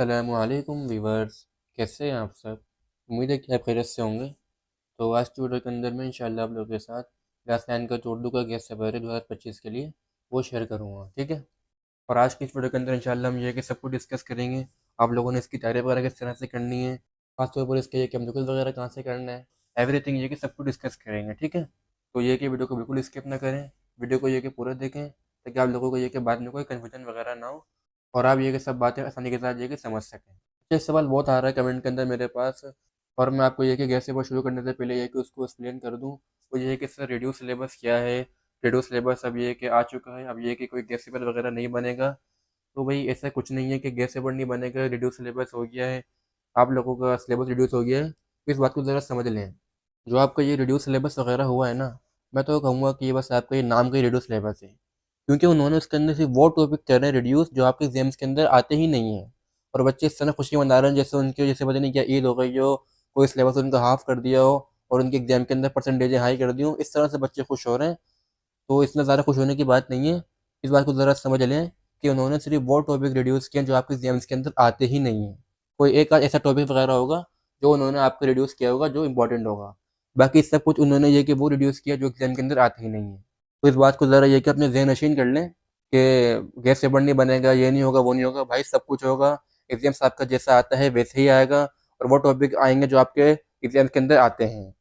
अस्सलामुअलैकुम वीवर्स, कैसे हैं आप सब। उम्मीद है कि आप खैरियत से होंगे। तो आज की वीडियो के अंदर मैं इंशाल्लाह आप लोगों के साथ क्लास 9 का जो उर्दू का गेस्ट पेपर है 2025 के लिए वो शेयर करूँगा, ठीक है। और आज की इस वीडियो के अंदर इंशाल्लाह हम ये कि सब कुछ डिस्कस करेंगे। आप लोगों ने इसकी तैयारी वगैरह किस तरह से करनी है, खासतौर पर इसके ये कि एमसीक्यूज़ वगैरह कहाँ से करना है, एवरीथिंग ये कि सब कुछ डिस्कस करेंगे, ठीक है। तो ये कि वीडियो को बिल्कुल स्किप ना करें, वीडियो को ये कि पूरा देखें, ताकि आप लोगों को ये कि बाद में कोई कन्फ्यूजन वगैरह ना हो और आप ये कि सब बातें आसानी के साथ ये कि समझ सकें। ये सवाल बहुत आ रहा है कमेंट के अंदर मेरे पास, और मैं आपको ये कि गैस पेपर शुरू करने से पहले ये कि उसको एक्सप्लेन कर दूं। वो ये है कि सर रेडियो सिलेबस क्या है। रेडियो सिलेबस अब ये कि आ चुका है, अब ये कि कोई गैस पेपर वगैरह नहीं बनेगा। तो भाई ऐसा कुछ नहीं है कि गैस पेपर नहीं बनेगा, रेडियो सिलेबस हो गया है, आप लोगों का सिलेबस रिड्यूस हो गया है। इस बात को ज़रा समझ लें। जो आपका ये रिड्यूस सिलेबस वगैरह हुआ है ना, मैं तो कहूँगा कि ये बस आपका ये नाम का ही रिड्यूस सिलेबस है, क्योंकि उन्होंने उसके अंदर सिर्फ वो टॉपिक कर रहे हैं रिड्यूस जो आपके एग्जाम्स के अंदर आते ही नहीं है। और बच्चे इस तरह खुशी मना रहे हैं जैसे उनके जैसे पता नहीं क्या ईद हो गई हो, कोई सिलेबस उनका हाफ कर दिया हो और उनके एग्जाम के अंदर परसेंटेज हाई कर दी हो, इस तरह से बच्चे खुश हो रहे हैं। तो इसमें ज़्यादा खुश होने की बात नहीं है। इस बात को ज़रा समझ लें कि उन्होंने सिर्फ वो टॉपिक रिड्यूस किए हैं जो आपके एग्जाम्स के अंदर आते ही नहीं हैं। कोई एक आध ऐसा टॉपिक वगैरह होगा जो उन्होंने आपको रिड्यूस किया होगा जो इंपॉर्टेंट होगा, बाकी सब कुछ उन्होंने ये कि वो रिड्यूस किया जो एग्जाम के अंदर आते ही नहीं है। तो इस बात को ज़रा ये कि अपने ज़हन नशीन कर लें कि गैस पेपर नहीं बनेगा, ये नहीं होगा, वो नहीं होगा। भाई सब कुछ होगा। एग्जाम्स आपका जैसा आता है वैसे ही आएगा, और वो टॉपिक आएंगे जो आपके एग्जाम के अंदर आते हैं।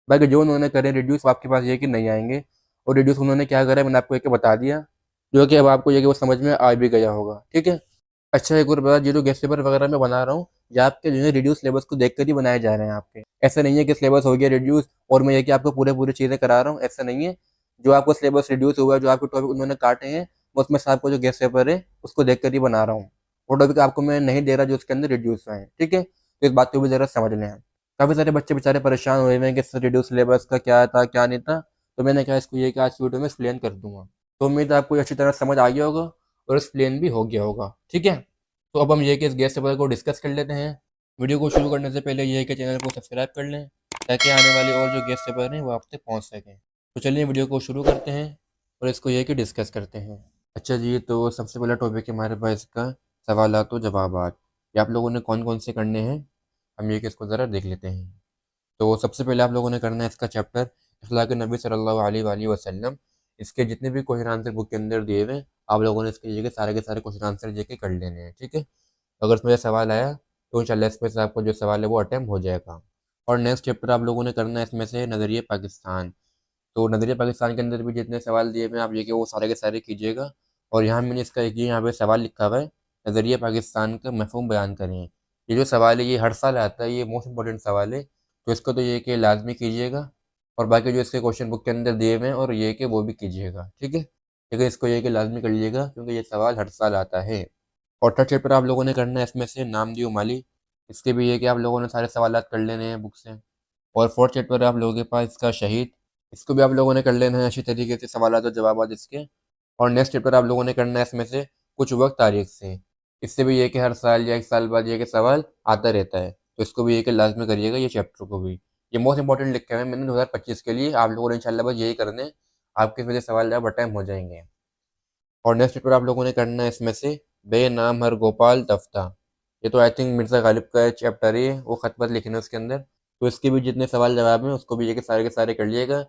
बाकी जो उन्होंने करे रिड्यूस वो आपके पास ये कि नहीं आएंगे। और रिड्यूस उन्होंने क्या करा है मैंने आपको एक बता दिया, जो कि अब आपको ये कि वो समझ में आ भी गया होगा, ठीक है। अच्छा एक और बात, ये जो गेस्ट पेपर वगैरह मैं बना रहा हूँ, ये आपके जो है रिड्यूस सिलेबस को देखकर ही बनाए जा रहे हैं आपके। ऐसा नहीं है कि सिलेबस हो गया रिड्यूस और मैं ये कि आपको पूरे पूरी चीज़ें करा रहा हूँ, ऐसा नहीं है। जो आपको सिलेबस रिड्यूस हुआ है, जो आपके टॉपिक उन्होंने काटे हैं, उसमें से आपको जो गेस्ट पेपर है उसको देख कर ही बना रहा हूँ। वो टॉपिक आपको मैं नहीं दे रहा जो उसके अंदर रिड्यूस हुए हैं, ठीक है। तो इस बात को भी ज़रा समझ लें। काफ़ी सारे बच्चे बेचारे परेशान हुए हुए हैं कि सर रिड्यूस सिलेबस का क्या था क्या नहीं था। तो मैंने कहा इसको ये कि आज की वीडियो में एक्सप्लेन कर दूंगा। तो उम्मीद है आपको ये अच्छी तरह समझ आ गया होगा और एक्सप्लेन भी हो गया होगा, ठीक है। तो अब हम ये कि इस गैस पेपर को डिस्कस कर लेते हैं। वीडियो को शुरू करने से पहले ये है कि चैनल को सब्सक्राइब कर लें, ताकि आने वाले और जो गैस पेपर हैं वो आप तक पहुँच सकें। तो चलिए वीडियो को शुरू करते हैं और इसको ये कि डिस्कस करते हैं। अच्छा जी, तो सबसे पहला टॉपिक है हमारे पास इसका सवालात व जवाबात। ये आप लोगों ने कौन कौन से करने हैं, हम ये कि इसको ज़रा देख लेते हैं। तो सबसे पहले आप लोगों ने करना है इसका चैप्टर अखलाक नबी सल्लल्लाहु अलैहि वसल्लम। इसके जितने भी क्वेश्चन आंसर बुक के अंदर दिए हुए हैं, आप लोगों ने इसके ये के सारे क्वेश्चन आंसर ये के कर लेने हैं, ठीक है। अगर इसमें से सवाल आया तो इंशाल्लाह इसमें से आपको जो सवाल है वो अटैम्प्ट हो जाएगा। और नेक्स्ट चैप्टर आप लोगों ने करना है इसमें से नज़रिए पाकिस्तान। तो नज़रिए पाकिस्तान के अंदर भी जितने सवाल दिए हुए हैं आप ये कि वो सारे के सारे कीजिएगा। और यहाँ मैंने इसका एक ये यहाँ पे सवाल लिखा हुआ है, नज़रिए पाकिस्तान का मफ़हूम बयान करें। ये जो सवाल है ये हर साल आता है, ये मोस्ट इंपॉर्टेंट सवाल है, तो इसको तो ये कि लाजमी कीजिएगा। और बाकी जो इसके क्वेश्चन बुक के अंदर दिए हुए हैं और ये कि वो भी कीजिएगा, ठीक है। लेकिन इसको ये कि लाजमी कर लीजिएगा क्योंकि ये सवाल हर साल आता है। और थर्ड चैप्टर आप लोगों ने करना है इसमें से नाम दियो माली। इसके भी ये कि आप लोगों ने सारे सवालात कर लेने हैं बुक से। और फोर्थ चैप्टर है आप लोगों के पास इसका शहीद। इसको भी आप लोगों ने कर लेना है अच्छी तरीके से सवालात और जवाबात इसके। और नेक्स्ट चैप्टर आप लोगों ने करना है इसमें से कुछ वक्त तारीख से। इससे भी ये कि हर साल या एक साल बाद ये कि सवाल आता रहता है, तो इसको भी ये कि लाजमी करिएगा ये चैप्टर को भी। ये मोस्ट इंपॉर्टेंट लिखे हुए हैं मैंने 2025 के लिए, आप लोगों ने इंशाल्लाह बस यही करने हैं, आपके इसमें से सवाल जवाब अटैम्प्ट हो जाएंगे। और नेक्स्ट चैप्टर आप लोगों ने करना है इसमें से बे नाम हर गोपाल तफ्ता। ये तो आई थिंक मिर्ज़ा गालिब का चैप्टर है, वो खत वत लिखने उसके अंदर। तो इसके भी जितने सवाल जवाब हैं उसको भी ये के सारे कर लिएगा,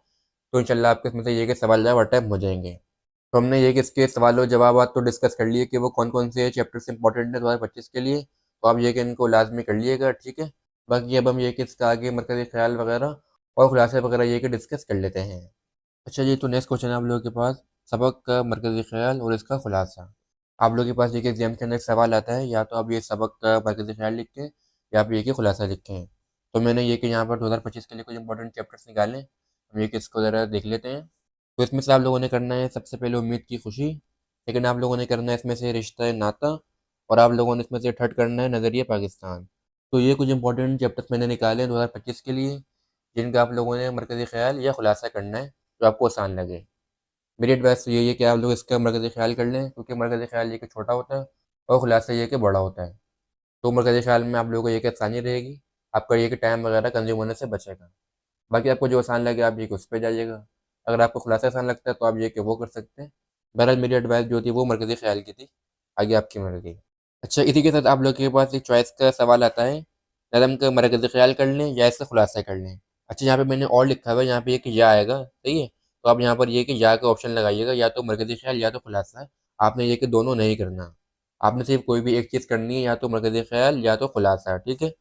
तो इंशाल्लाह आपके इसमें से ये के सवाल जवाब अटैम्प्ट हो जाएंगे। तो हमने ये कि इसके सवाल और जवाब तो डिस्कस कर लिए कि वो कौन कौन से चैप्टर से इंपॉर्टेंट है 2025 के लिए, तो आप ये कि इनको लाजमी कर लिएगा, ठीक है। बाकी अब हम ये कि इसका आगे मरकज़ी ख्याल वगैरह और खुलासे वगैरह ये कि डिस्कस कर लेते हैं। अच्छा जी, तो नेक्स्ट क्वेश्चन है आप लोगों के पास सबक का मरकज़ी ख्याल और इसका खुलासा। आप लोगों के पास ये कि एग्जाम के अंदर एक सवाल आता है, या तो आप ये सबक का मरकज़ी ख्याल लिखें या आप ये कि खुलासा लिखें। तो मैंने ये कि यहाँ पर 2025 के लिए कुछ इंपॉर्टेंट चैप्टर्स निकाले, हम ये कि इसको ज़रा देख लेते हैं। तो इसमें से आप लोगों ने करना है सबसे पहले उम्मीद की खुशी। लेकिन आप लोगों ने करना है इसमें से रिश्ता नाता। और आप लोगों ने इसमें से थर्ड करना है नज़रिया पाकिस्तान। तो ये कुछ इंपॉर्टेंट चैप्टर्स मैंने निकाले हैं 2025 के लिए, जिनका आप लोगों ने मरकज़ी ख्याल या खुलासा करना है जो आपको आसान लगे। मेरी एडवाइस तो यही है कि आप लोग इसका मरकज़ी ख्याल कर लें, क्योंकि मरकज़ी ख्याल ये कि छोटा होता है और खुलासा ये कि बड़ा होता है। तो मरकज़ी ख्याल में आप लोगों को ये कि आसानी रहेगी, आपका ये कि टाइम वगैरह कंज्यूम होने से बचेगा। बाकी आपको जो आसान लगे आप ये कि उस पे जाइएगा। अगर आपको खुलासा आसान लगता है तो आप ये कि वो कर सकते हैं। बहरहाल मेरी एडवाइस जो थी वो मरकज़ी ख्याल की थी, आगे आपकी मर्ज़ी। अच्छा, इसी के साथ आप लोग के पास एक चॉइस का सवाल आता है, नज़म का मरकज़ी ख़्याल कर लें या इसका खुलासा कर लें। अच्छा, यहाँ पे मैंने और लिखा हुआ है, यहाँ पे ये कि या आएगा, सही है? तो आप यहाँ पर ये कि या का ऑप्शन लगाइएगा, या तो मरकज़ी ख़्याल या तो खुलासा। आपने ये कि दोनों नहीं करना। आपने सिर्फ कोई भी एक चीज़ करनी है, या तो मरकज़ी ख़्याल या तो खुलासा, ठीक है?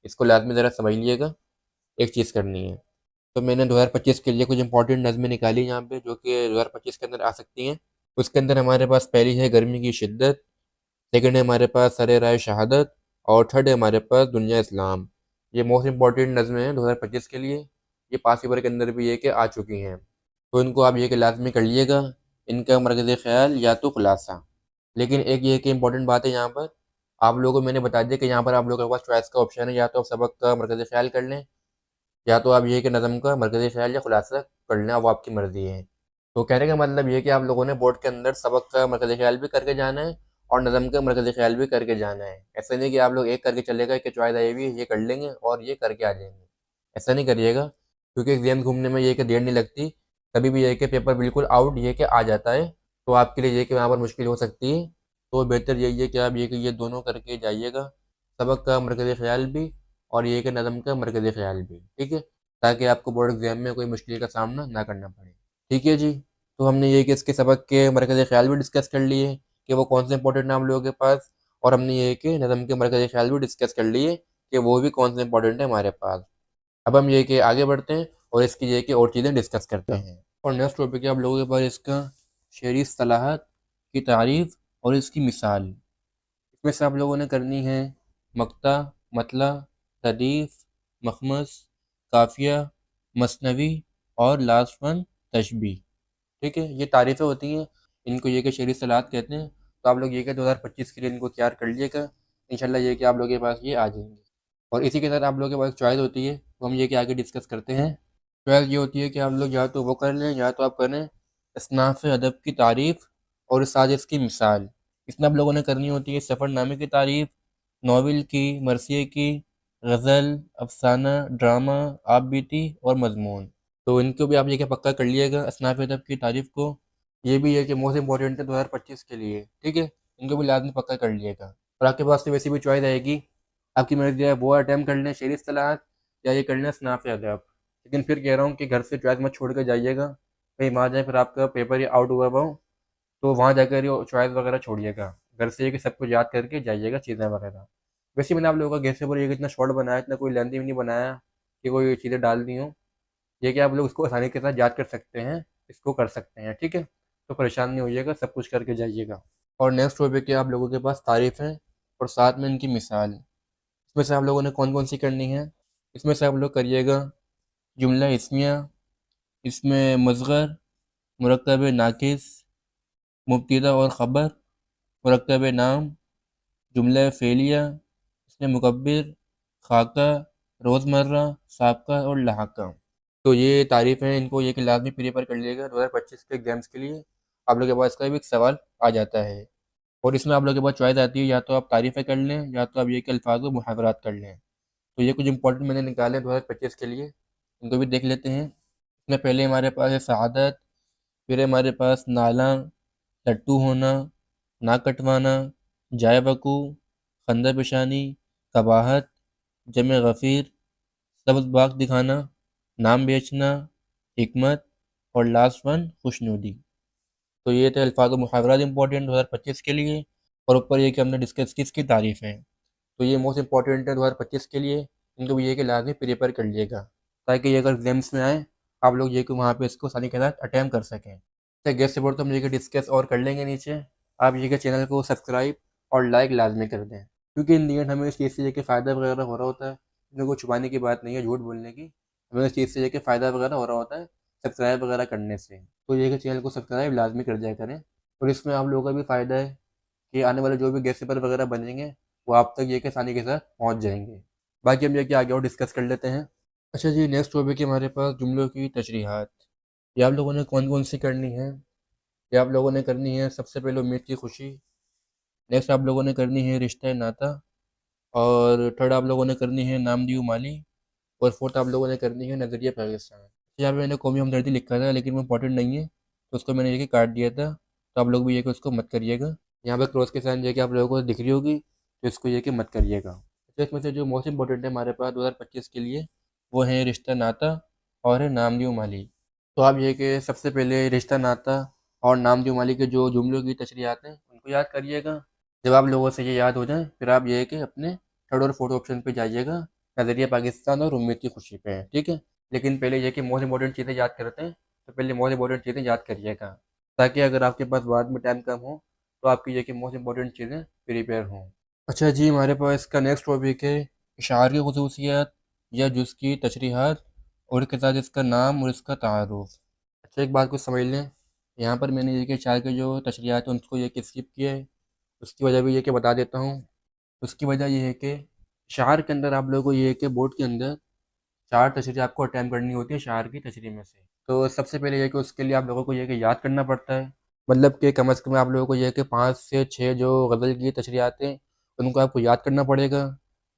इसको लाज़मी ज़रा समझ लीजिएगा, एक चीज़ करनी है। तो मैंने 2025 के लिए कुछ इंपॉर्टेंट नज़में निकाली यहाँ पे, जो कि 2025 के अंदर आ सकती हैं। उसके अंदर हमारे पास पहली है गर्मी की शिद्दत, सेकंड है हमारे पास सरे राय शहादत, और थर्ड है हमारे पास दुनिया इस्लाम। ये मोस्ट इंपॉर्टेंट नज़में हैं 2025 के लिए। ये पास पेपर के अंदर भी ये कि आ चुकी हैं, तो इनको आप ये कि लाजमी कर लीजिएगा, इनका मरकज़ी ख़्याल या तो खुलासा। लेकिन एक ये कि इंपॉर्टेंट बात है यहाँ पर, आप लोगों को मैंने बता दिया कि यहाँ पर आप लोगों के पास चॉइस का ऑप्शन है, या तो आप सबक का मरकज़ी ख़्याल कर लें, या तो आप ये कि नज़म का मरकज़ी ख़्याल या खुलासा कर लें, वो आपकी मर्ज़ी है। तो कहने का मतलब ये है कि आप लोगों ने बोर्ड के अंदर सबक का मरकज़ी ख़्याल भी करके जाना है और नज़म का मरकज़ी ख़्याल भी करके जाना है। ऐसा नहीं कि आप लोग एक करके चले गए कि चॉइस आई हुई है, ये कर लेंगे और ये करके आ जाएंगे। ऐसा नहीं करिएगा, क्योंकि एग्ज़ाम घूमने में ये कि देर नहीं लगती। कभी भी ये कि पेपर बिल्कुल आउट ये कि आ जाता है, तो आपके लिए ये कि वहाँ पर मुश्किल हो सकती है। तो बेहतर यही है कि आप ये कि ये दोनों करके जाइएगा, सबक का मरकज़ी ख़्याल भी और ये कि नज़म का मरकज़ी ख़्याल भी, ठीक है? ताकि आपको बोर्ड एग्ज़ाम में कोई मुश्किल का सामना ना करना पड़े। ठीक है जी। तो हमने ये कि इसके सबक के मरकज़ी ख़्याल भी डिस्कस कर लिए कि वो कौन से इंपॉर्टेंट हैं हम लोगों के पास, और हमने ये कि नज़म के मरकज़ी ख़्याल भी डिस्कस कर लिए कि वो भी कौन से इंपॉर्टेंट है हमारे पास। अब हम ये कि आगे बढ़ते हैं और इसकी ये कि और चीज़ें डिस्कस करते हैं। और नेक्स्ट टॉपिक है आप लोगों के पास इसका शेरी इस्तिलाहात की तारीफ़ और इसकी मिसाल। इसमें से आप लोगों ने करनी है मक्ता, मतला, तदीफ़, मखमस, काफ़िया, मसनवी और लास्ट वन तशबीह। ठीक है, ये तारीफ़ें होती हैं, इनको ये कि शेरी सलाहत कहते हैं। तो आप लोग ये कि 2025 के लिए इनको तैयार कर लीजिएगा, इंशाल्लाह ये कि आप लोगों के पास ये आ जाएंगे। और इसी के साथ आप लोगों के पास चॉइस होती है, तो हम ये कि आगे डिस्कस करते हैं। चॉइस ये होती है कि आप लोग या तो वो कर लें, या तो आप करें असनाफ़ अदब की तारीफ़ और साजिश की मिसाल। इसमें आप लोगों ने करनी होती है सफ़रनामे की तारीफ़, नावल की, मरसिए की, गज़ल, अफ़साना, ड्रामा, आप बीती और मज़मून। तो इनको भी आप ये कि पक्का कर लिएगा, असनाफ़ अदब की तारीफ़ को। ये भी है कि मोस्ट इंपॉर्टेंट है 2025 के लिए, ठीक है? इनको भी लाजमी पक्का कर लिएगा। और आपके पास तो वैसे भी चॉइस आएगी, आपकी मर्ज़ी है वो अटैम्प्ट कर लें शेरी इस्तिलाहात, या ये कर लें असनाफ़ अदब। लेकिन फिर कह रहा हूँ कि घर से चॉइस मत छोड़ कर जाइएगा, कहीं वहाँ जाए फिर आपका पेपर ही आउट हुआ हो, तो वहाँ जाकर ये चॉइस वगैरह छोड़िएगा। घर से ये कि सब कुछ याद करके जाइएगा, चीज़ें वगैरह। वैसे मैंने आप लोगों का गेस्ट पेपर ये इतना शॉर्ट बनाया, इतना कोई लेंथी भी नहीं बनाया कि कोई चीज़ें डाल दी हों। ये कि आप लोग इसको आसानी के साथ याद कर सकते हैं, इसको कर सकते हैं, ठीक है? तो परेशान नहीं होइएगा, सब कुछ करके जाइएगा। और नेक्स्ट टॉपिक है आप लोगों के पास तारीफ़ें और साथ में इनकी मिसाल। इसमें से आप लोगों ने कौन कौन सी करनी है? इसमें से आप लोग करिएगा जुमला इस्मिया, इसमें मसगर, मुरक्कब नाकिस, मुब्तदा और ख़बर, मुरक्कब नाम, जुमला फ़ेलिया, इसमें मुकब्बिर, खाका, रोज़मर्रा, साबका और लहाका। तो ये तारीफ़ हैं, इनको ये कि लाज़मी प्रिपेयर कर लीजिएगा 2025 के एग्ज़ाम्स के लिए। आप लोगों के पास इसका भी एक सवाल आ जाता है। और इसमें आप लोगों के पास चॉइस आती है, या तो आप तारीफ़ें कर लें, या तो आप ये कि अल्फ़ाज़ व मुहावरात कर लें। तो ये कुछ इंपॉर्टेंट मैंने निकाले हैं 2025 के लिए, इनको भी देख लेते हैं। इसमें पहले हमारे पास है शहादत, फिर हमारे पास नाला, लट्टू होना, नाक कटवाना, जाए वकू, खंदा पेशानी, कबाहत, जमे गफ़ीर, सब्ज़ बाग दिखाना, नाम बेचना, हिकमत और लास्ट वन खुशनुदी। तो ये थे अल्फाज और मुहावरात इंपॉर्टेंट 2025 के लिए। और ऊपर ये कि हमने डिस्कस की इसकी तारीफ़ हैं। तो ये मोस्ट इंपॉर्टेंट है 2025 के लिए, इनको भी ये कि लाजमी प्रिपेयर कर लीजिएगा, ताकि ये अगर एग्जाम्स में आए, आप लोग ये कि वहाँ पे इसको आसानी के साथ अटैम्प्ट कर सकें। तो गेस्ट रिपोर्ट तो हम ये कि डिस्कस और कर लेंगे नीचे। आप ये कि चैनल को सब्सक्राइब और लाइक लाजमी कर दें, क्योंकि इन दी एंड हमें इस चीज़ से ये कि फ़ायदा वगैरह हो रहा होता है। इसमें कोई छुपाने की बात नहीं है, झूठ बोलने की। हमें इस चीज़ से ये कि फ़ायदा वगैरह हो रहा होता है सब्सक्राइब वगैरह करने से। तो ये कि चैनल को सब्सक्राइब लाजमी कर दिया करें। और इसमें आप लोगों का भी फ़ायदा है कि आने वाले जो भी गेस्ट पेपर वगैरह बनेंगे, वो आप तक ये कि आसानी के साथ पहुँच जाएंगे। बाकी हम ये कि आगे और डिस्कस कर लेते हैं। अच्छा जी, नेक्स्ट टॉपिक है हमारे पास जुमलों की तशरीहात। ये आप लोगों ने कौन कौन सी करनी है? ये आप लोगों ने करनी है सबसे पहले उम्मीद की खुशी, नेक्स्ट आप लोगों ने करनी है रिश्ता नाता, और थर्ड आप लोगों ने करनी है नाम दियो माली, और फोर्थ आप लोगों ने करनी है नज़रिया पाकिस्तान। यहाँ पे मैंने कौमी हमदर्दी लिखा था, लेकिन वो इंपॉर्टेंट नहीं है, तो उसको मैंने ये कि काट दिया था। तो आप लोग भी ये कि उसको मत करिएगा। यहाँ पे क्रॉस के साइन ये कि आप लोगों को दिख रही होगी, तो इसको ये कि मत करिएगा। तो इसमें से जो मोस्ट इंपॉर्टेंट है हमारे पास 2025 के लिए, वो है रिश्ता नाता और है नामदीव माली। तो आप ये कि सबसे पहले रिश्ता नाता और नामदीव माली के जो जुमलों की तशरीहात हैं उनको याद करिएगा। जब आप लोगों से ये याद हो जाए फिर आप ये कि अपने थर्ड और फोर्थ ऑप्शन पे जाइएगा, नज़रिया पाकिस्तान और उम्मीद की खुशी पे, ठीक है। लेकिन पहले ये कि मोस्ट इंपॉर्टेंट चीज़ें याद करते हैं, तो पहले मोस्ट इंपॉर्टेंट चीज़ें याद करिएगा, ताकि अगर आपके पास बाद में टाइम कम हो तो आपकी ये कि मोस्ट इंपॉर्टेंट चीज़ें प्रिपेयर हों। अच्छा जी, हमारे पास इसका नेक्स्ट टॉपिक है इशार की खसूसियात या जुज़ की तशरीहात और इसके साथ इसका नाम और इसका तारुफ। अच्छा, एक बात को समझ लें, यहाँ पर मैंने ये कि इशार के जो तशरीहात हैं उनको ये कि स्किप किया है। उसकी वजह भी ये कि बता देता हूँ। उसकी वजह ये है कि इशार के अंदर आप लोगों को ये है कि बोर्ड के अंदर 4 तशरीह आपको अटेम्प्ट करनी होती है इशार की तशरीह में से। तो सबसे पहले ये कि उसके लिए आप लोगों को ये कि याद करना पड़ता है। मतलब कि कम से कम आप लोगों को ये कि 5 से 6 जो गज़ल की तशरीहात हैं उनको आपको याद करना पड़ेगा।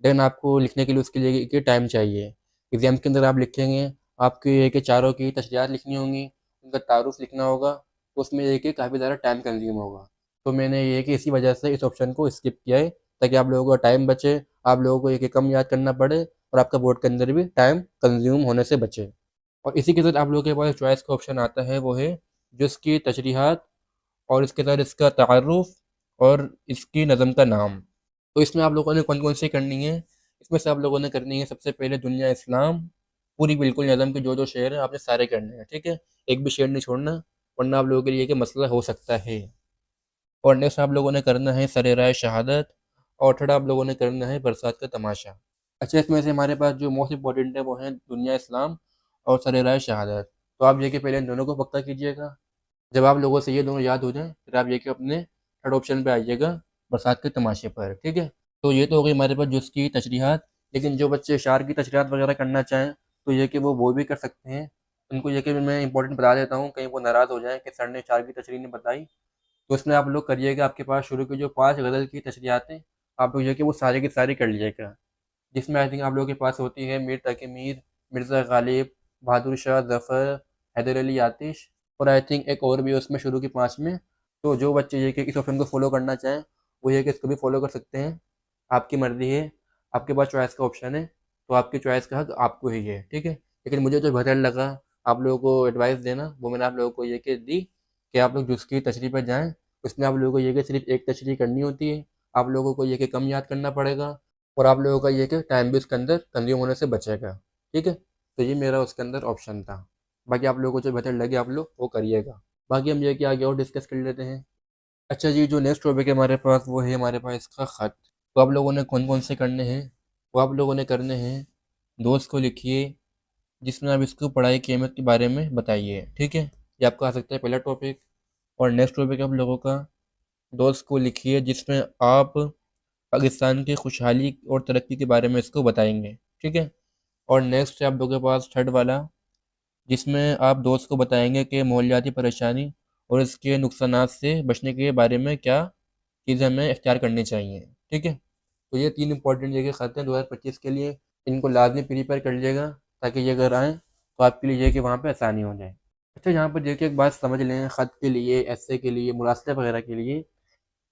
देन आपको लिखने के लिए उसके लिए कि टाइम चाहिए। एग्ज़ाम के अंदर आप लिखेंगे, आपको ये कि चारों की तशरीहात लिखनी होंगी, उनका तारुफ लिखना होगा, तो उसमें ये कि काफ़ी ज़्यादा टाइम कंज्यूम होगा। तो मैंने ये कि इसी वजह से इस ऑप्शन को स्किप किया है, ताकि आप लोगों का टाइम बचे, आप लोगों को ये कि कम याद करना पड़े और आपका बोर्ड के अंदर भी टाइम कंज्यूम होने से बचे। और इसी के साथ आप लोगों के पास चॉइस का ऑप्शन आता है, वो है जिसकी तशरीहात और इसके साथ इसका तारुफ और इसकी नज़म का नाम। तो इसमें आप लोगों ने कौन कौन सी करनी है? इसमें से आप लोगों ने करनी है सबसे पहले दुनिया इस्लाम, पूरी बिल्कुल नज़म के जो शेर हैं आपने सारे करने हैं, ठीक है। एक भी शेर नहीं छोड़ना, वरना आप लोगों के लिए कि मसला हो सकता है। और नेक्स्ट आप लोगों ने करना है सरे राय शहादत, और थर्ड आप लोगों ने करना है बरसात का तमाशा। अच्छा, इसमें से हमारे पास जो मोस्ट इंपॉर्टेंट है वो है दुनिया इस्लाम और सरे राय शहादत। तो आप ये कि पहले इन दोनों को पक्का कीजिएगा। जब आप लोगों से ये दोनों याद हो जाएँ, फिर आप ये कि अपने थर्ड ऑप्शन पे आइएगा, बरसात के तमाशे पर, ठीक है। तो ये तो हो गई हमारे पास जुज़ की तशरीहात। लेकिन जो बच्चे इशार की तशरीहात वगैरह करना चाहें, तो ये कि वो भी कर सकते हैं। उनको ये कि मैं इंपॉर्टेंट बता देता हूँ, कहीं वो नाराज़ हो जाएँ कि सर ने इशार की तशरीह नहीं बताई। तो इसमें आप लोग करिएगा, आपके पास शुरू की जो 5 गज़ल की तशरीहात हैं, आप लोग ये कि वो सारी की सारी कर लीजिएगा। जिसमें आई थिंक आप लोगों के पास होती है मीर तकी मीर, मिर्ज़ा गालिब, बहादुर शाह ज़फ़र, हैदर अली आतिश, और आई थिंक एक और भी है उसमें शुरू की 5 में। तो जो बच्चे ये कि इस ऑप्शन को फ़ॉलो करना चाहें, वो ये कि इसको भी फ़ॉलो कर सकते हैं। आपकी मर्ज़ी है, आपके पास चॉइस का ऑप्शन है, तो आपकी चॉइस का हक़ आपको ही है, ठीक है। लेकिन मुझे जो बेहतर लगा आप लोगों को एडवाइस देना, वो मैंने आप लोगों को ये कि दी कि आप लोग जिसकी तशरीह पर जाएँ, उसमें आप लोगों को ये कि सिर्फ़ एक तशरीह करनी होती है। आप लोगों को ये कि कम याद करना पड़ेगा, और आप लोगों का ये कि टाइम भी उसके अंदर कंज्यूम होने से बचेगा, ठीक है। तो ये मेरा उसके अंदर ऑप्शन था। बाकी आप लोगों को जो बेहतर लगे आप लोग वो करिएगा। बाकी हम ये कि आगे और डिस्कस कर लेते हैं। अच्छा जी, जो नेक्स्ट टॉपिक है हमारे पास वो है हमारे पास इसका ख़त। तो आप लोगों ने कौन कौन से करने हैं? वो आप लोगों ने करने हैं, दोस्त को लिखिए जिसमें आप इसको पढ़ाई की अहमियत के बारे में बताइए, ठीक है। ये आपका आ सकता है पहला टॉपिक। और नेक्स्ट टॉपिक है आप लोगों का, दोस्त को लिखिए जिसमें आप पाकिस्तान की खुशहाली और तरक्की के बारे में इसको बताएंगे, ठीक है। और नेक्स्ट है आप लोगों के पास थर्ड वाला, जिसमें आप दोस्त को बताएंगे कि माहौलियाती परेशानी और इसके नुकसानात से बचने के बारे में क्या चीज़ें हमें इख्तियार करनी चाहिए, ठीक है। तो ये 3 इंपॉर्टेंट जगह खाते हैं 2025 के लिए, इनको लाजमी प्रिपेयर कर लीजिएगा, ताकि ये अगर आएँ तो आपके लिए ये कि वहाँ पे आसानी हो जाए। अच्छा, यहाँ पर देखिए एक बात समझ लें, ख़त के लिए, एस्से के लिए, मुरासले वगैरह के लिए,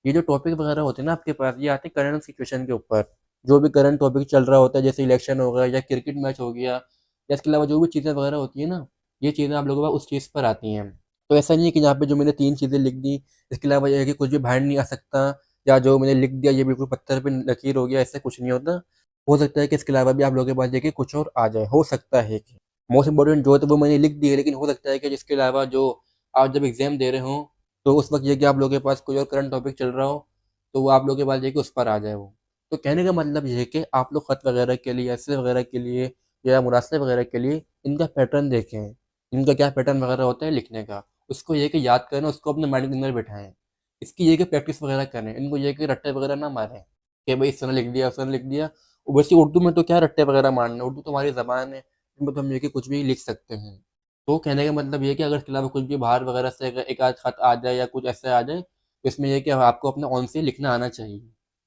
ये जो टॉपिक वगैरह होते हैं ना आपके पास, ये आते हैं करंट सिचुएशन के ऊपर। जो भी करंट टॉपिक चल रहा होता है, जैसे इलेक्शन हो गया या क्रिकेट मैच हो गया, या इसके अलावा जो भी चीज़ें वगैरह होती है ना, ये चीज़ें आप लोगों के पास उस चीज़ पर आती हैं। तो ऐसा नहीं है कि यहाँ पे जो मैंने 3 चीज़ें लिख दी, इसके अलावा ये है कि कुछ भी बाहर नहीं आ सकता, या जो मैंने लिख दिया ये बिल्कुल पत्थर पे लकीर हो गया, ऐसा कुछ नहीं होता। हो सकता है कि इसके अलावा भी आप लोगों के पास देखिए कुछ और आ जाए, हो सकता है कि मोस्ट इम्पोर्टेंट जो है तो वो मैंने लिख दी है, लेकिन हो सकता है कि जिसके अलावा जो आप जब एग्ज़ाम दे रहे हों, तो उस वक़्त ये कि आप लोगों के पास कोई और करंट टॉपिक चल रहा हो, तो वो आप लोगों के पास देखिए उस पर आ जाए वो। तो कहने का मतलब ये है कि आप लोग ख़त वगैरह के लिए, ऐसे वगैरह के लिए या मुरासले वगैरह के लिए इनका पैटर्न देखें, इनका क्या पैटर्न वगैरह होता है लिखने का। उसको ये कि याद करें, उसको अपने माइंड के अंदर बिठाएँ। इसकी ये कि प्रैक्टिस वगैरह करें, इनको ये कि रट्टे वगैरह ना मारें, कि भई इस तरह लिख दिया, उस तरह लिख दिया। वैसे उर्दू में तो क्या रट्टे वगैरह मारने, उर्दू तो हमारी ज़बान है, इसमें तो हम ये कि कुछ भी लिख सकते हैं। तो कहने का मतलब ये है कि अगर इसके अलावा कुछ भी बाहर वगैरह से अगर एक आध खत आ जाए या कुछ ऐसा आ जाए, तो इसमें ये है कि आपको अपना ऑन से लिखना आना चाहिए।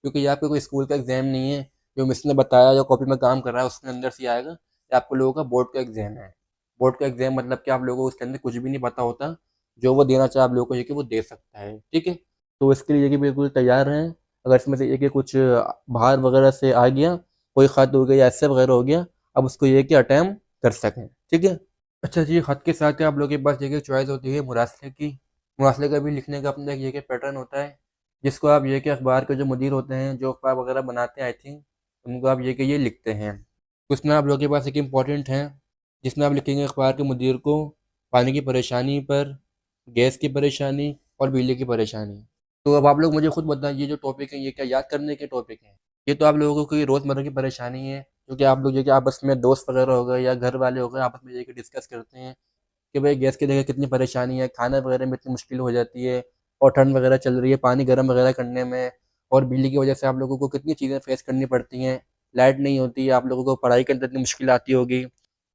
क्योंकि ये आपका कोई स्कूल का एग्ज़ाम नहीं है, जो मिस ने बताया जो कॉपी में काम कर रहा है उसके अंदर से ही आएगा। ये आपको लोगों का बोर्ड का एग्ज़ाम है। बोर्ड का एग्ज़ाम मतलब कि आप लोगों को उसके अंदर कुछ भी नहीं पता होता, जो वो देना चाहे आप लोगों को ये कि वो दे सकता है, ठीक है। तो इसके लिए कि बिल्कुल तैयार रहें। अगर इसमें से ये कि कुछ बाहर वगैरह से आ गया, कोई ख़त हो गया या ऐसे वगैरह हो गया, अब उसको ये कि अटैम्प्ट कर सकें। ठीक है। अच्छा जी, ख़त के साथ ही आप लोगों के पास ये कि चॉइस होती है मुरासले की। मुरासले का भी लिखने का अपना ये कि पैटर्न होता है, जिसको आप ये कि अखबार के जो मुदीर होते हैं, जो अखबार वगैरह बनाते हैं आई थिंक, उनको आप ये कि ये लिखते हैं। उसमें आप लोगों के पास एक इम्पॉर्टेंट है, जिसमें आप लिखेंगे अखबार के मुदीर को पानी की परेशानी पर, गैस की परेशानी और बिजली की परेशानी। तो अब आप लोग मुझे खुद बताएं, ये जो टॉपिक है ये क्या याद करने के टॉपिक हैं? ये तो आप लोगों को रोज़मर्रा की परेशानी है, क्योंकि आप लोग ये कि आपस में दोस्त वगैरह हो गए या घर वाले हो गए, आपस में ये कि डिस्कस करते हैं कि भाई गैस की जगह कितनी परेशानी है, खाना वगैरह में इतनी मुश्किल हो जाती है, और ठंड वगैरह चल रही है, पानी गर्म वगैरह करने में, और बिजली की वजह से आप लोगों को कितनी चीज़ें फेस करनी पड़ती हैं, लाइट नहीं होती है, आप लोगों को पढ़ाई के अंदर इतनी मुश्किल आती होगी।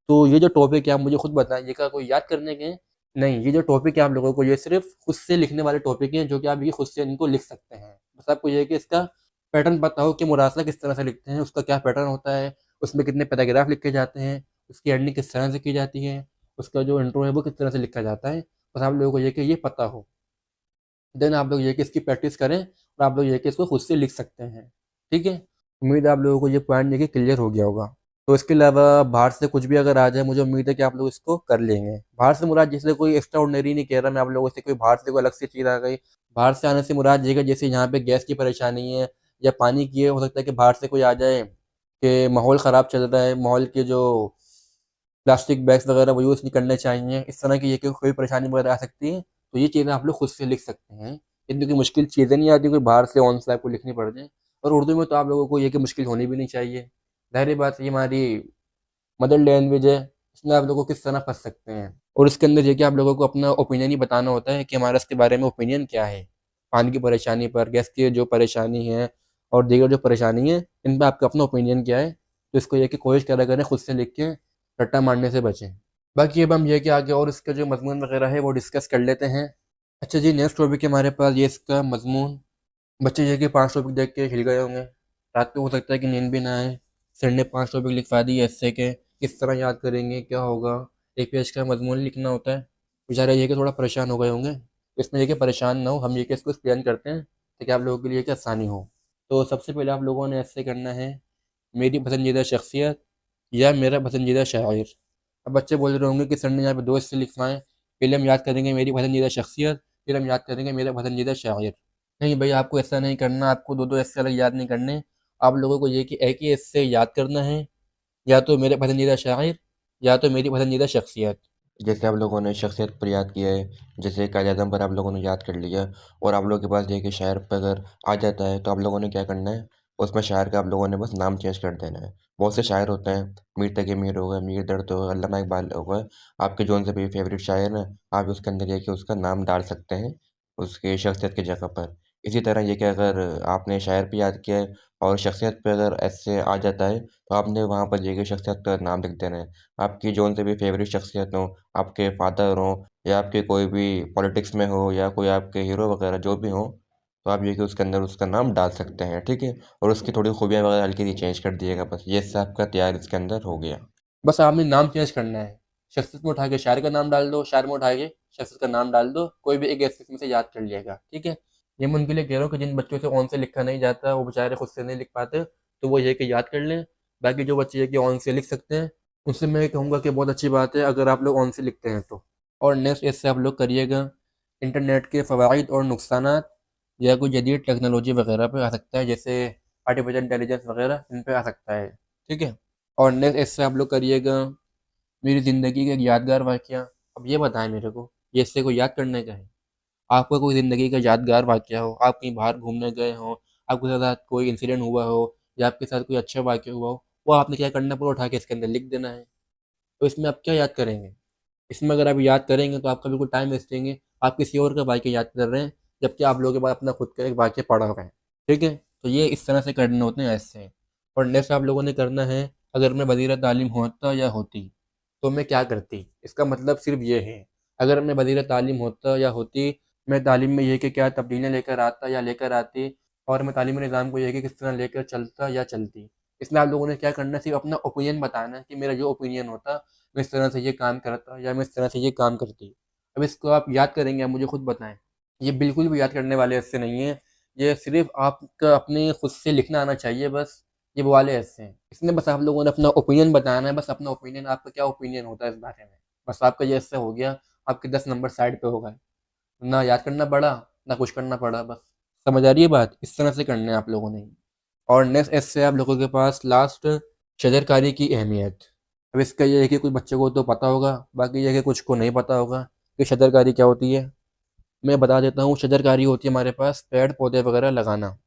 तो ये जो टॉपिक है आप मुझे खुद बताएं, ये क्या कोई याद करने के हैं? नहीं, ये जो टॉपिक है आप लोगों को ये सिर्फ खुद से लिखने वाले टॉपिक हैं, जो कि आप ये खुद से इनको लिख सकते हैं। बस आपको ये है कि इसका पैटर्न पता हो कि मुरासला किस तरह से लिखते हैं, उसका क्या पैटर्न होता है, उसमें कितने पैराग्राफ लिखे जाते हैं, उसकी एंडिंग किस तरह से की जाती है, उसका जो इंट्रो है वो किस तरह से लिखा जाता है। बस आप लोगों को ये कि ये पता हो, देन आप लोग ये कि इसकी प्रैक्टिस करें और आप लोग ये कि इसको खुद से लिख सकते हैं। ठीक है। उम्मीद है आप लोगों को ये पॉइंट ये कि क्लियर हो गया होगा। तो इसके अलावा बाहर से कुछ भी अगर आ जाए, मुझे उम्मीद है कि आप लोग इसको कर लेंगे। बाहर से मुराद जैसे कोई एक्स्ट्रा ऑर्डिनरी नहीं कह रहा मैं आप लोगों से, कोई बाहर से कोई अलग से चीज़ आ गई। बाहर से आने से मुराद ये है जैसे यहाँ पे गैस की परेशानी है या पानी की है, हो सकता है कि बाहर से कोई आ जाए कि माहौल ख़राब चल रहा है, माहौल के जो प्लास्टिक बैग्स वगैरह वो यूज़ नहीं करने चाहिए, इस तरह की ये कि कोई परेशानी वगैरह आ सकती है, तो ये चीज़ें आप लोग खुद से लिख सकते हैं। इतनी कोई मुश्किल चीज़ें नहीं आती, कोई बाहर से ऑन से आपको लिखनी पड़ जाए। और उर्दू में तो आप लोगों को ये कि मुश्किल होनी भी नहीं चाहिए। ज़ाहिर-सी बात है, ये हमारी मदर लैंग्वेज है, इसमें आप लोगों को किस तरह फँस सकते हैं। और इसके अंदर ये कि आप लोगों को अपना ओपिनियन ही बताना होता है कि हमारा इसके बारे में ओपिनियन क्या है। पानी की परेशानी पर, गैस की जो परेशानी है और दीगर जो परेशानी है, इन पे आपका अपना ओपिनियन क्या है। तो इसको ये कि कोशिश करा करें खुद से लिख के रट्टा मारने से बचें। बाकी अब हम ये कि आगे और इसका जो मज़मून वगैरह है वो डिस्कस कर लेते हैं। अच्छा जी, नेक्स्ट टॉपिक है हमारे पास ये इसका मज़मून। बच्चे ये कि 5 टॉपिक देख के हिल गए होंगे। रात को हो सकता है कि नींद भी ना आए। सर ने 5 टॉपिक लिखवा दिए एस्से के, किस तरह याद करेंगे, क्या होगा? एक पेज का मज़मून लिखना होता है। बेचारे ये कि थोड़ा परेशान हो गए होंगे। इसमें ये कि परेशान ना हो, हम ये कि इसको एक्सप्लेन करते हैं ताकि आप लोगों के लिए कि आसानी हो। तो सबसे पहले आप लोगों ने एस्से करना है, मेरी पसंदीदा शख्सियत या मेरा पसंदीदा शायर। अब बच्चे बोल रहे होंगे कि सर ने यहाँ पे 2 एस्से लिखवाएँ, पहले हम याद करेंगे मेरी पसंदीदा शख्सियत, फिर हम याद करेंगे मेरा पसंदीदा शायर। नहीं भई, आपको ऐसा नहीं करना, आपको 2-2 एस्से अलग याद नहीं करने। आप लोगों को ये कि एक ही एस्से याद करना है, या तो मेरे पसंदीदा शायर या तो मेरी पसंदीदा शख्सियत। जैसे आप लोगों ने शख्सियत पर याद किया है, जैसे कायद-ए-आज़म पर आप लोगों ने याद कर लिया और आप लोगों के पास देखिए शायर पे अगर आ जाता है, तो आप लोगों ने क्या करना है, उसमें शायर का आप लोगों ने बस नाम चेंज कर देना है। बहुत से शायर होते हैं, मीर तक़ी मीर हो गए, मीर दर्द हो गए, अल्लामा इकबाल हो गए, आपके जौन से भी फ़ेवरेट शायर हैं, आप उसके अंदर देखिए उसका नाम डाल सकते हैं, उसके शख्सियत की जगह पर। इसी तरह ये कि अगर आपने शायर पे याद किया है और शख्सियत पे अगर ऐसे आ जाता है, तो आपने वहाँ पर देखिए शख्सियत का नाम लिख देना है। आपकी जौन से भी फ़ेवरेट शख्सियत हों, आपके फ़ादर हों या आपके कोई भी पॉलिटिक्स में हो या कोई आपके हीरो वगैरह जो भी हों, तो आप ये कि उसके अंदर उसका नाम डाल सकते हैं, ठीक है? और उसकी थोड़ी खूबियाँ वगैरह हल्की-सी चेंज कर दीजिएगा बस, ये इससे आपका तैयार इसके अंदर हो गया। बस आपने नाम चेंज करना है। शख्सियत में उठा के शायर का नाम डाल दो, शायर में उठा के शख्सियत का नाम डाल दो, कोई भी एक एस्से में से याद कर लिएगा, ठीक है? ये मैं उनके लिए कह रहा हूँ कि जिन बच्चों से ऑन से लिखा नहीं जाता, वो बेचारे खुद से नहीं लिख पाते, तो वो ये कि याद कर लें। बाकी जो बच्चे ये कि ऑन से लिख सकते हैं, उनसे मैं ये कहूँगा कि बहुत अच्छी बात है अगर आप लोग ऑन से लिखते हैं तो। और नेक्स्ट एस्से आप लोग करिएगा, इंटरनेट के फ़वाइद और नुकसानात या कोई जदीद टेक्नोलॉजी वगैरह पे आ सकता है, जैसे आर्टिफ़िशियल इंटेलिजेंस वगैरह, इन पे आ सकता है, ठीक है? और नेक्स्ट एस्से आप लोग करिएगा, मेरी ज़िंदगी का एक यादगार वाक़या। अब ये बताएँ मेरे को, ये एस्से को याद करने का है? आपका कोई ज़िंदगी का यादगार वाक़या हो, आप कहीं बाहर घूमने गए हों, आपके साथ कोई इंसिडेंट हुआ हो या आपके साथ कोई अच्छा वाक़या हुआ हो, वो आपने क्या करना है पूरा उठा के इसके अंदर लिख देना है। तो इसमें आप क्या याद करेंगे? इसमें अगर आप याद करेंगे तो आपका बिल्कुल टाइम वेस्टेंगे, आप किसी और का वाक़या याद कर रहे हैं, जबकि आप लोगों के पास अपना खुद का एक वाक़या पड़ा हुआ है, ठीक है? तो ये इस तरह से करने होते हैं एस्से। और नेक्स्ट आप लोगों ने करना है, अगर मैं वज़ीर तालीम होता या होती, तो मैं क्या करती? इसका मतलब सिर्फ़ ये है, अगर मैं वज़ीर तालीम होता या होती, मैं तालीम में ये कि क्या तब्दीलियाँ लेकर आता या लेकर आती, और मैं तालीमी निज़ाम को ये कि किस तरह लेकर चलता या चलती। इसमें आप लोगों ने क्या करना है, सिर्फ़ अपना ओपिनियन बताना है कि मेरा जो ओपिनियन होता, मैं इस तरह से ये काम करता या मैं इस तरह से ये काम करती। अब इसको आप याद करेंगे, आप मुझे खुद बताएँ। ये बिल्कुल भी याद करने वाले ऐसे नहीं है। ये सिर्फ आपका अपने खुद से लिखना आना चाहिए बस। ये वो वाले ऐसे हैं, इसमें बस आप लोगों ने अपना ओपिनियन बताना है, बस अपना ओपिनियन, आपका क्या ओपिनियन होता है इस बारे में। बस आपका ये ऐसे हो गया, आपके 10 नंबर साइड पे हो गए। ना याद करना पड़ा, ना कुछ करना पड़ा, बस। समझ आ रही है बात? इस तरह से करना है आप लोगों ने। और नेक्स्ट ऐसे आप लोगों के पास लास्ट, शजरकारी की अहमियत। अब इसका ये है कि कुछ बच्चों को तो पता होगा, बाकी ये है कि कुछ को नहीं पता होगा कि शजरकारी क्या होती है। मैं बता देता हूँ, शजरकारी होती है हमारे पास पेड़ पौधे वगैरह लगाना।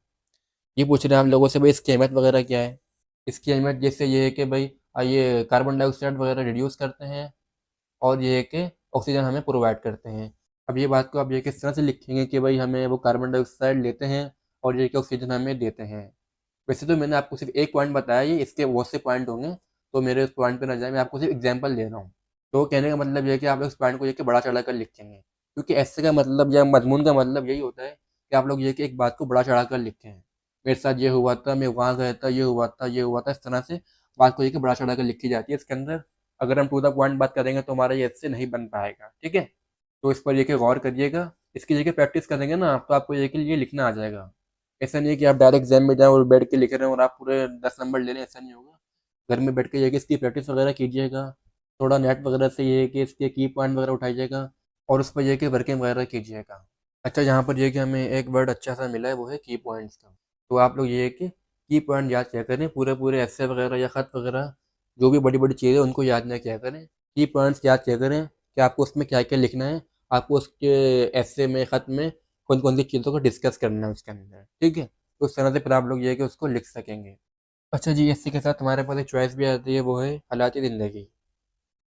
ये पूछ रहे हैं हम लोगों से भाई इसकी अहमियत वगैरह क्या है। इसकी अहमियत जैसे ये है कि भाई ये कार्बन डाइऑक्साइड वगैरह रिड्यूस करते हैं, और ये है कि ऑक्सीजन हमें प्रोवाइड करते हैं। अब ये बात को आप ये किस तरह से लिखेंगे कि भाई हमें वो कार्बन डाइऑक्साइड लेते हैं और ये कि ऑक्सीजन हमें देते हैं। वैसे तो मैंने आपको सिर्फ एक पॉइंट बताया, ये इसके बहुत से पॉइंट होंगे, तो मेरे उस पॉइंट पे ना जाए, मैं आपको सिर्फ एग्जांपल दे रहा हूँ। तो कहने का मतलब ये है कि आप लोग इस पॉइंट को ये कि बड़ा चढ़ा कर लिखेंगे, क्योंकि ऐसे का मतलब या मजमून का मतलब यही होता है कि आप लोग ये कि एक बात को बड़ा चढ़ा कर लिखें। मेरे साथ ये हुआ था, मैं वहाँ गया था, ये हुआ था, ये हुआ था, इस तरह से बात को ये कि बड़ा चढ़ा कर लिखी जाती है इसके अंदर। अगर हम टू द पॉइंट बात करेंगे तो हमारा ये इससे नहीं बन पाएगा, ठीक है। तो इस पर ये कि गौर करिएगा, इसकी जगह प्रैक्टिस करेंगे ना आप, तो आपको ये कि ये लिखना आ जाएगा। ऐसा नहीं है कि आप डायरेक्ट एग्जाम में जाएं और बैठ के लिख रहे हैं और आप पूरे 10 नंबर ले लें, ऐसा नहीं होगा। घर में बैठ के ये कि इसकी प्रैक्टिस वगैरह कीजिएगा, थोड़ा नेट वगैरह से ये है कि इसके की पॉइंट वगैरह उठाइएगा, और उस पर यह कि वर्किंग वगैरह कीजिएगा। अच्छा, यहाँ पर यह कि हमें एक वर्ड अच्छा सा मिला है, वो है की पॉइंट्स का। तो आप लोग ये है कि की पॉइंट याद किया करें, पूरे पूरे ऐसे वगैरह या ख़त वगैरह जो भी बड़ी बड़ी चीज़ें उनको याद ना किया करें। की पॉइंट्स याद किया करें कि आपको उसमें क्या क्या लिखना है, आपको उसके ऐसे में, ख़त में कौन कौन सी चीज़ों को डिस्कस करना है उसके अंदर, ठीक है। तो उस तरह से फिर आप लोग ये है कि उसको लिख सकेंगे। अच्छा जी, इसी के साथ हमारे पास एक चॉइस भी आती है, वो है हालात ज़िंदगी।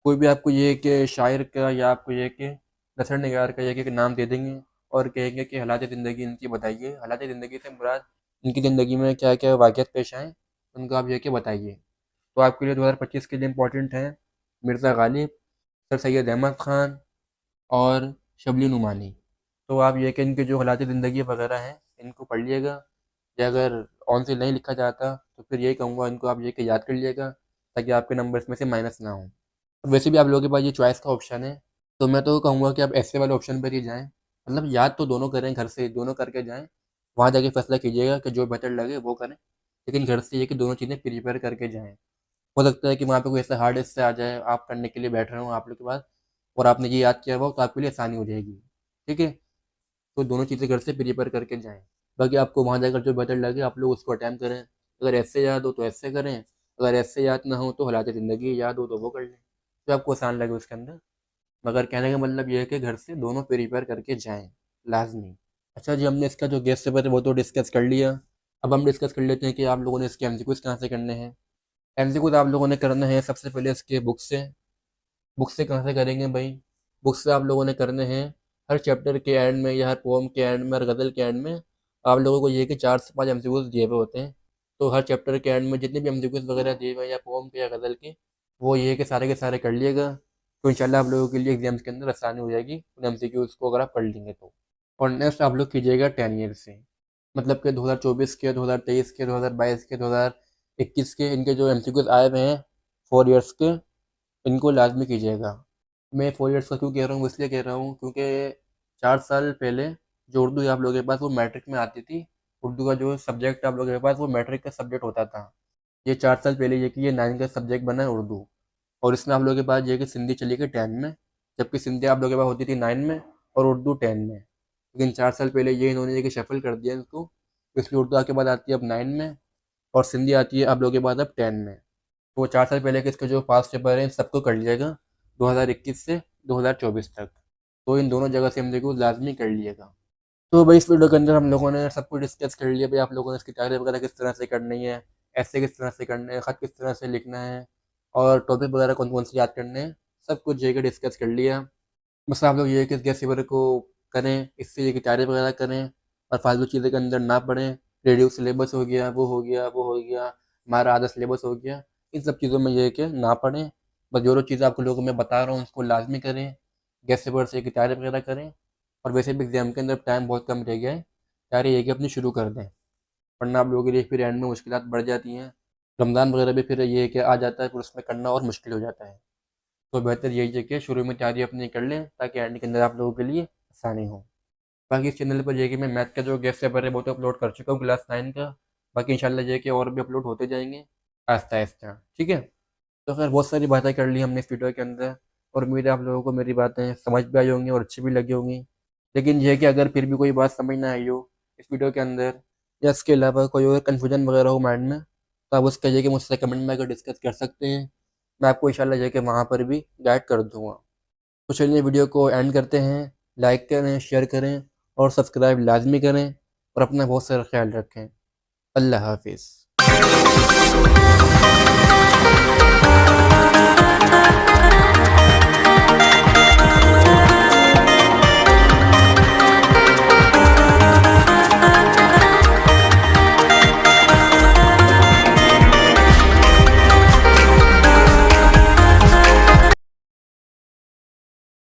कोई भी आपको ये कि शायर का या आपको ये कि नसर निगार का ये कि नाम दे देंगे और कहेंगे कि हालात ज़िंदगी इनकी बताइए। हालात ज़िंदगी से मुराद इनकी ज़िंदगी में क्या क्या वाक़यात पेश आए, उनको आप ये कि बताइए। तो आपके लिए 2025 के लिए इम्पोर्टेंट है मिर्ज़ा गालिब, सर सैयद अहमद ख़ान और शबली नुमानी। तो आप ये कि इनके जो हालात ज़िंदगी वगैरह हैं, इनको पढ़ लिएगा, या अगर ऑन से नहीं लिखा जाता तो फिर यही कहूँगा इनको आप ये कि याद कर लीजिएगा, ताकि आपके नंबर इसमें से माइनस ना हो। वैसे भी आप लोगों के पास ये चॉइस का ऑप्शन है, तो मैं तो कहूँगा कि आप ऐसे वाले ऑप्शन पर ही जाएँ। मतलब याद तो दोनों करें, घर से दोनों करके जाएँ, वहाँ जाके फैसला कीजिएगा कि जो बेटर लगे वो करें। लेकिन घर से ये कि दोनों चीज़ें प्रिपेयर करके जाएँ। हो सकता है कि वहाँ पे कोई ऐसा हार्ड ऐसे आ जाए, आप करने के लिए बैठ रहे हो आप लोग के पास, और आपने ये याद किया हुआ हो, तो आपके लिए आसानी हो जाएगी, ठीक है। तो दोनों चीज़ें घर से प्रिपेयर करके जाएँ। बाकी आपको वहाँ जाकर जो बेटर लगे आप लोग उसको अटेम्प्ट करें। अगर ऐसे याद हो तो ऐसे करें, अगर ऐसे याद ना हो तो हालात ज़िंदगी याद हो तो वो कर लें, जो आपको आसान लगे उसके अंदर। मगर कहने का मतलब ये है कि घर से दोनों प्रिपेयर करके जाएँ, लाज़मी। अच्छा जी, हमने इसका जो गेस्ट पेपर है वो तो डिस्कस कर लिया। अब हम डिस्कस कर लेते हैं कि आप लोगों ने इसके एमसीक्यूज़ कहाँ से करने हैं। एमसीक्यूज़ आप लोगों ने करना है सबसे पहले इसके बुक से। बुक से कहाँ से करेंगे भाई? बुक से आप लोगों ने करने हैं, हर चैप्टर के एंड में या हर पोएम के एंड में, हर गज़ल के एंड में आप लोगों को ये कि 4 से 5 एमसीक्यूज़ दिए हुए होते हैं। तो हर चैप्टर के एंड में जितने भी एमसीक्यूज़ वगैरह दिए हुए हैं, या पोएम के या गज़ल के, वो ये है कि सारे के सारे कर लिएगा। तो इंशाल्लाह आप लोगों के लिए एग्ज़ाम्स के अंदर आसानी हो जाएगी उन एमसीक्यूज़ को अगर आप पढ़ लेंगे तो। और नेक्स्ट आप लोग कीजिएगा 10 ईयर से, मतलब कि 2024 के, 2023 के, 2022 के, 2021 के, इनके जो एमसीक्यूज़ आए हुए हैं 4 ईयर्स के, इनको लाजमी कीजिएगा। मैं 4 ईयर्स का क्यों कह रहा हूँ, इसलिए कह रहा हूँ क्योंकि 4 साल पहले जो उर्दू आप लोगों के पास वो मैट्रिक में आती थी, उर्दू का जो सब्जेक्ट आप लोगों के पास वो मैट्रिक का सब्जेक्ट होता था। ये 4 साल पहले ये कि ये 9 का सब्जेक्ट बना है उर्दू, और इसमें आप लोगों के पास ये कि सिंधी चली गई 10 में, जबकि सिंधी आप लोगों के पास होती थी 9 में और उर्दू 10 में। लेकिन 4 साल पहले ये इन्होंने ये कि शफल कर दिया इसको, इसलिए उर्दू आपके बाद आती है अब 9 में, और सिंधी आती है आप लोगों के बाद अब 10 में। तो 4 साल पहले के इसके जो पास पेपर हैं इन सबको कर लीजिएगा 2021 से 2024 तक। तो इन दोनों जगह से एमसीक्यू लाजमी कर लीजिएगा। तो भाई इस वीडियो के अंदर हम लोगों ने सब कुछ डिस्कस कर लिया भाई, आप लोगों ने इसकी तैयारी वगैरह किस तरह से करनी है, ऐसे किस तरह से करने हैं, ख़त किस तरह से लिखना है, और टॉपिक वगैरह कौन कौन से याद करने हैं, सब कुछ जगह डिस्कस कर लिया। बस आप लोग ये है कि इस गैस पेपर को करें, इससे ये की तैयारी वगैरह करें, और फालतू चीज़ों के अंदर ना पढ़ें। रेडियो सिलेबस हो गया, वो हो गया, वो हो गया, हमारा आधा सिलेबस हो गया, इन सब चीज़ों में ये है कि ना पढ़ें। बस जो चीज़ें आपको लोगों मैं बता रहा हूँ उसको लाजमी करें, गैस पेपर से की तैयारी वगैरह करें। और वैसे भी एग्ज़ाम के अंदर टाइम बहुत कम रह गया है, तैयारी ये कि अपनी शुरू कर दें, वरना आप लोगों के लिए फिर एंड में मुश्किलात बढ़ जाती हैं। रमज़ान वगैरह भी फिर ये है कि आ जाता है, फिर उसमें करना और मुश्किल हो जाता है। तो बेहतर यही है कि शुरू में तैयारी अपनी कर लें, ताकि एंड के अंदर आप लोगों के लिए आसानी हो। बाकी इस चैनल पर जे कि मैं मैथ का जो गेस्ट पेपर है वो तो अपलोड कर चुका हूँ क्लास 9 का। बाकी इंशाल्लाह जे कि और भी अपलोड होते जाएंगे आहिस्ता आहिस्ता, ठीक है। तो खैर बहुत सारी बातें कर ली हमने इस वीडियो के अंदर, और उम्मीद है आप लोगों को मेरी बातें समझ भी आई होंगी और अच्छी भी लगी होंगी। लेकिन ये है कि अगर फिर भी कोई बात समझ ना आई हो इस वीडियो के अंदर, या इसके अलावा कोई और कन्फ्यूजन वगैरह हो माइंड में, तो आप उसका ये कि मुझसे कमेंट में आकर डिस्कस कर सकते हैं। मैं आपको इंशाल्लाह ये कि वहाँ पर भी गाइड कर दूँगा। तो चलिए वीडियो को एंड करते हैं। लाइक करें, शेयर करें और सब्सक्राइब लाजमी करें, और अपना बहुत सारा ख्याल रखें। अल्लाह हाफिज़।